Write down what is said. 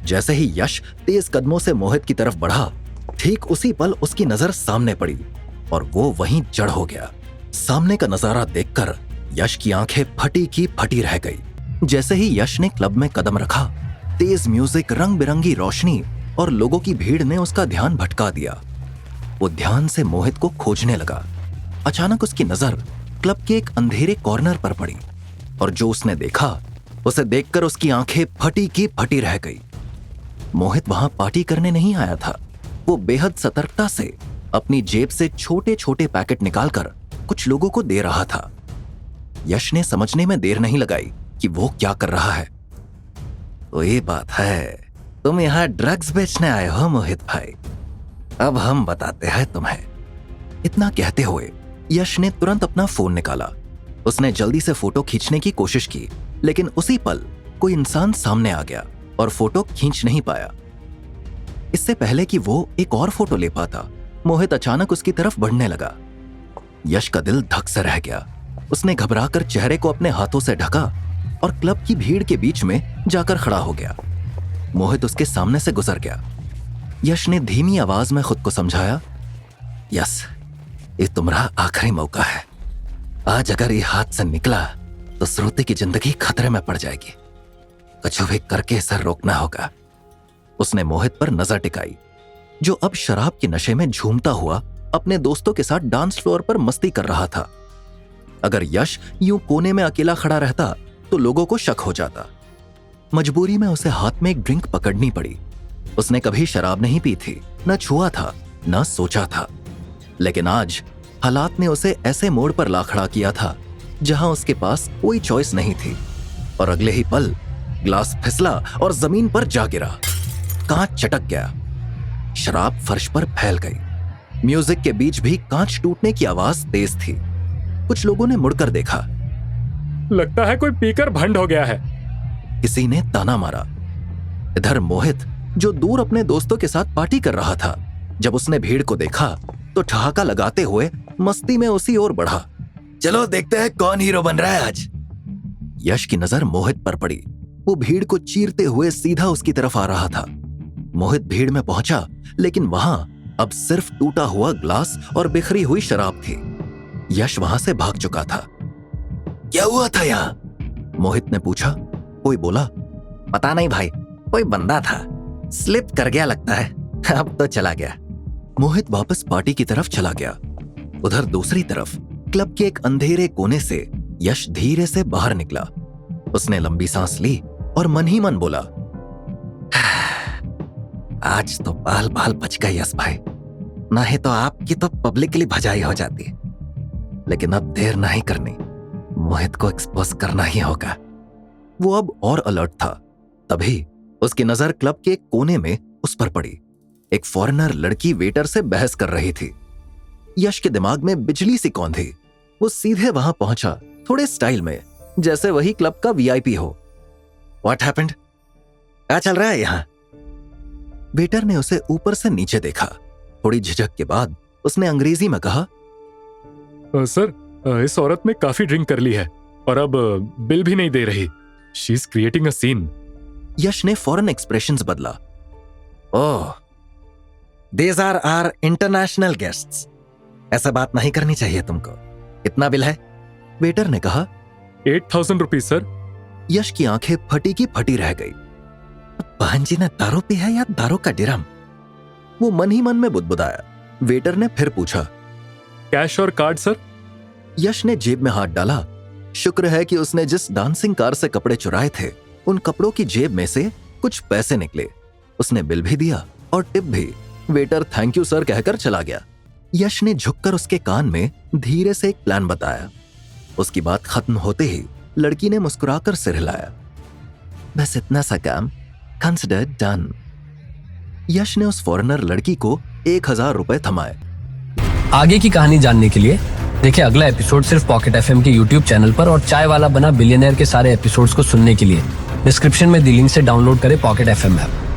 जैसे ही यश तेज कदमों से मोहित की तरफ बढ़ा, ठीक उसी पल उसकी नजर सामने पड़ी और वो वहीं जड़ हो गया। सामने का नजारा देखकर यश की आंखें फटी की फटी रह गई। जैसे ही यश ने क्लब में कदम रखा, तेज म्यूजिक, रंग बिरंगी रोशनी और लोगों की भीड़ ने उसका ध्यान भटका दिया। वो ध्यान से मोहित को खोजने लगा। अचानक उसकी नजर क्लब के एक अंधेरे कॉर्नर पर पड़ी और जो उसने देखा, उसे देखकर उसकी आंखें फटी की फटी रह गई। मोहित वहां पार्टी करने नहीं आया था। वो बेहद सतर्कता से अपनी जेब से छोटे छोटे पैकेट निकालकर कुछ लोगों को दे रहा था। यश ने समझने में देर नहीं लगाई कि वो क्या कर रहा है। तो ये बात है, तुम यहां ड्रग्स बेचने आए हो मोहित भाई, अब हम बताते हैं तुम्हें। इतना कहते हुए यश ने तुरंत अपना फोन निकाला। उसने जल्दी से फोटो खींचने की कोशिश की, लेकिन उसी पल कोई इंसान सामने आ गया और फोटो खींच नहीं पाया। इससे पहले कि वो एक और फोटो ले पाता, मोहित अचानक उसकी तरफ बढ़ने लगा। यश का दिल धक से रह गया। उसने घबराकर चेहरे को अपने हाथों से ढका और क्लब की भीड़ के बीच में जाकर खड़ा हो गया। मोहित उसके सामने से गुजर गया। यश ने धीमी आवाज में खुद को समझाया, यस, ये तुम्हारा आखिरी मौका है। आज अगर ये हाथ से निकला तो श्रुति की जिंदगी खतरे में पड़ जाएगी। कुछ भी करके इसे रोकना होगा। उसने मोहित पर नजर टिकाई, जो अब शराब के नशे में झूमता हुआ अपने दोस्तों के साथ डांस फ्लोर पर मस्ती कर रहा था। अगर यश यूं कोने में अकेला खड़ा रहता तो लोगों को शक हो जाता। मजबूरी में उसे हाथ में एक ड्रिंक पकड़नी पड़ी। उसने कभी शराब नहीं पी थी, न छुआ था, न सोचा था, लेकिन आज हालात ने उसे ऐसे मोड़ पर ला खड़ा किया था जहां उसके पास कोई चॉइस नहीं थी। और अगले ही पल ग्लास फिसला और जमीन पर जा गिरा। कांच चटक गया। शराब फर्श पर फैल गई। म्यूजिक के बीच भी कांच टूटने की आवाज तेज थी। कुछ लोगों ने मुड़कर देखा। लगता है कोई पीकर भंड हो गया है, किसी ने ताना मारा। इधर मोहित, जो दूर अपने दोस्तों के साथ पार्टी कर रहा था, जब उसने भीड़ को देखा तो ठहाका लगाते हुए मस्ती में उसी ओर बढ़ा। चलो देखते हैं कौन हीरो बन रहा है आज। यश की नजर मोहित पर पड़ी। वो भीड़ को चीरते हुए सीधा उसकी तरफ आ रहा था। मोहित भीड़ में पहुंचा, लेकिन वहां अब सिर्फ टूटा हुआ ग्लास और बिखरी हुई शराब थी। यश वहां से भाग चुका था। क्या हुआ था यहाँ? मोहित ने पूछा। कोई बोला, पता नहीं भाई, कोई बंदा था, स्लिप कर गया लगता है, अब तो चला गया। मोहित वापस पार्टी की तरफ चला गया। उधर दूसरी तरफ क्लब के एक अंधेरे कोने से यश धीरे से बाहर निकला। उसने लंबी सांस ली और मन ही मन बोला, आज तो बाल बाल बच गए यश भाई, नहीं तो आपकी तो पब्लिकली भजाई हो जाती। लेकिन अब देर नहीं करनी, मोहित को एक्सपोज करना ही होगा। वो अब और अलर्ट था। तभी उसकी नजर क्लब के एक कोने में उस पर पड़ी। एक फॉरेनर लड़की वेटर से बहस कर रही थी। यश के दिमाग में बिजली सी कौंधी। वो सीधे वहां पहुंचा, थोड़े स्टाइल में, जैसे वही क्लब का वीआईपी हो। What happened? क्या चल रहा है यहां? वेटर ने उसे ऊपर से नीचे देखा। थोड़ी झिझक के बाद उसने अंग्रेजी में कहा, सर, इस औरत ने काफी ड्रिंक कर ली है और अब बिल भी नहीं दे रही। She is creating a scene. Yash ने फॉरेन एक्सप्रेशंस बदला। Oh, these are our international guests. ऐसा बात नहीं करनी चाहिए तुमको। कितना बिल है? वेटर ने कहा। 8,000 रुपीज सर। यश की आंखें फटी की फटी रह गई। बहन जी ने दारू पी है या दारू का ड्रम? वो मन ही मन में बुदबुदाया। वेटर ने फिर पूछा, कैश और कार्ड सर? यश ने जेब में हाथ डाला। शुक्र है कि उसने जिस डांसिंग कार से कपड़े चुराए थे, उन कपड़ों की जेब में से कुछ पैसे निकले। उसने बिल भी दिया और टिप भी। वेटर थैंक यू सर कहकर चला गया। यश ने झुककर उसके कान में धीरे से एक प्लान बताया। उसकी बात खत्म होते ही लड़की ने मुस्कुराकर सिर हिलाया। बस इतना सा काम, कंसिडर डन। यश ने उस फॉरेनर लड़की को 1,000 रुपए थमाए। आगे की कहानी जानने के लिए देखिए अगला एपिसोड सिर्फ पॉकेट एफएम के यूट्यूब चैनल पर, और चाय वाला बना बिलियनर के सारे एपिसोड्स को सुनने के लिए डिस्क्रिप्शन में दी लिंक से डाउनलोड करें पॉकेट एफएम ऐप।